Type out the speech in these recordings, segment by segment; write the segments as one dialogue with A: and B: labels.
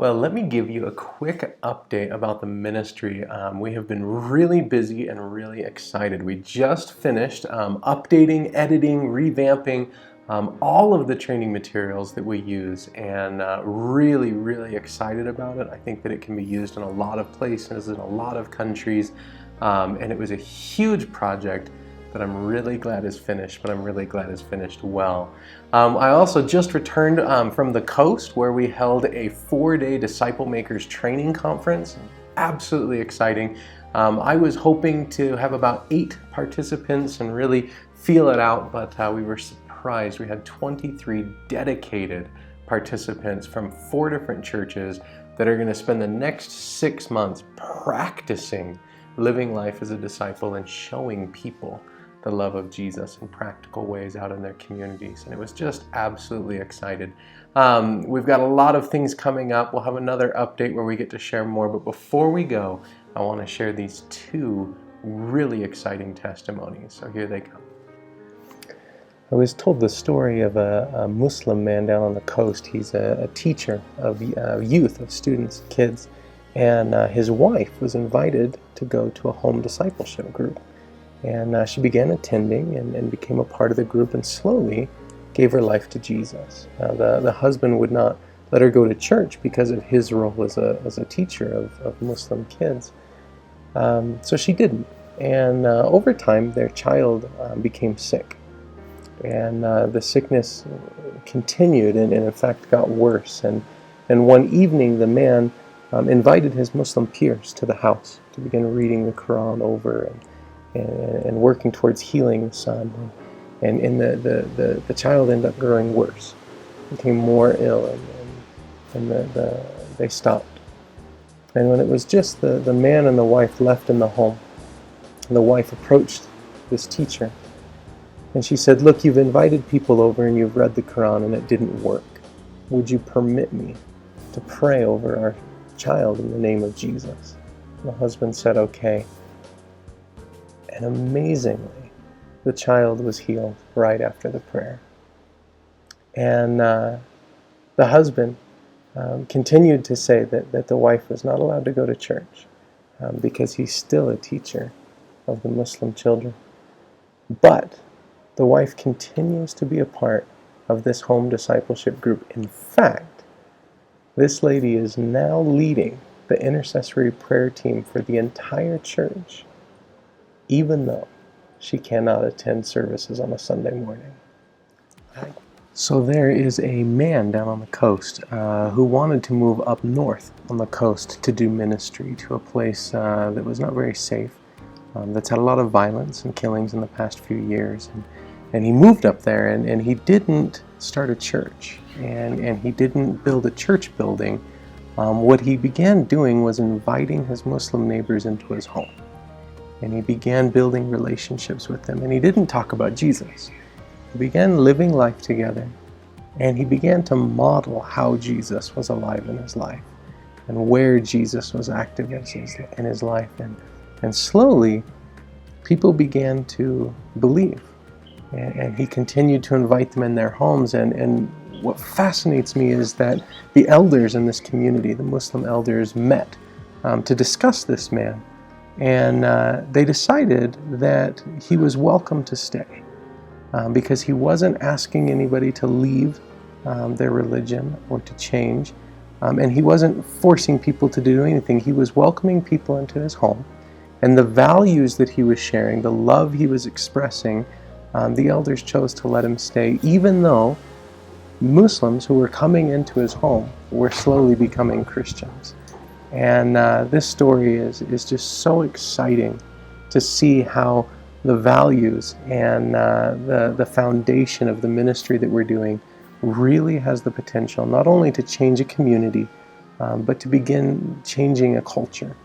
A: Well, let me give you a quick update about the ministry. We have been really busy and really excited. We just finished updating, editing, revamping all of the training materials that we use, and really excited about it. I think that it can be used in a lot of places, in a lot of countries, and it was a huge project that I'm really glad is finished, but I'm really glad is finished well. I also just returned from the coast where we held a 4-day Disciple Makers training conference. Absolutely exciting. I was hoping to have about 8 participants and really feel it out, but we were surprised. We had 23 dedicated participants from 4 different churches that are going to spend the next 6 months practicing living life as a disciple and showing people the love of Jesus in practical ways out in their communities. And it was just absolutely excited. We've got a lot of things coming up. We'll have another update where we get to share more. But before we go, I want to share these 2 really exciting testimonies. So here they come. I was told the story of a Muslim man down on the coast. He's a teacher of youth, of students, kids. And his wife was invited to go to a home discipleship group. And she began attending and became a part of the group and slowly gave her life to Jesus. The husband would not let her go to church because of his role as a teacher of Muslim kids. So she didn't. And over time, their child became sick. And the sickness continued and in fact got worse. And one evening, the man invited his Muslim peers to the house to begin reading the Quran over and working towards healing the son. And the child ended up growing worse, became more ill, and they stopped. And when it was just the man and the wife left in the home, the wife approached this teacher, and she said, "Look, you've invited people over and you've read the Quran and it didn't work. Would you permit me to pray over our child in the name of Jesus?" And the husband said, "Okay." And amazingly, the child was healed right after the prayer. And the husband continued to say that the wife was not allowed to go to church because he's still a teacher of the Muslim children. But the wife continues to be a part of this home discipleship group. In fact, this lady is now leading the intercessory prayer team for the entire church, even though she cannot attend services on a Sunday morning. So there is a man down on the coast who wanted to move up north on the coast to do ministry to a place that was not very safe, that's had a lot of violence and killings in the past few years. And he moved up there, and he didn't start a church, and he didn't build a church building. What he began doing was inviting his Muslim neighbors into his home. And he began building relationships with them. And he didn't talk about Jesus. He began living life together. And he began to model how Jesus was alive in his life and where Jesus was active in his life. And slowly, people began to believe. And he continued to invite them in their homes. And what fascinates me is that the elders in this community, the Muslim elders, met to discuss this man. And they decided that he was welcome to stay because he wasn't asking anybody to leave their religion or to change. And he wasn't forcing people to do anything. He was welcoming people into his home. And the values that he was sharing, the love he was expressing, the elders chose to let him stay, even though Muslims who were coming into his home were slowly becoming Christians. And this story is just so exciting to see how the values and the foundation of the ministry that we're doing really has the potential not only to change a community, but to begin changing a culture.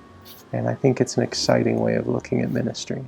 A: And I think it's an exciting way of looking at ministry.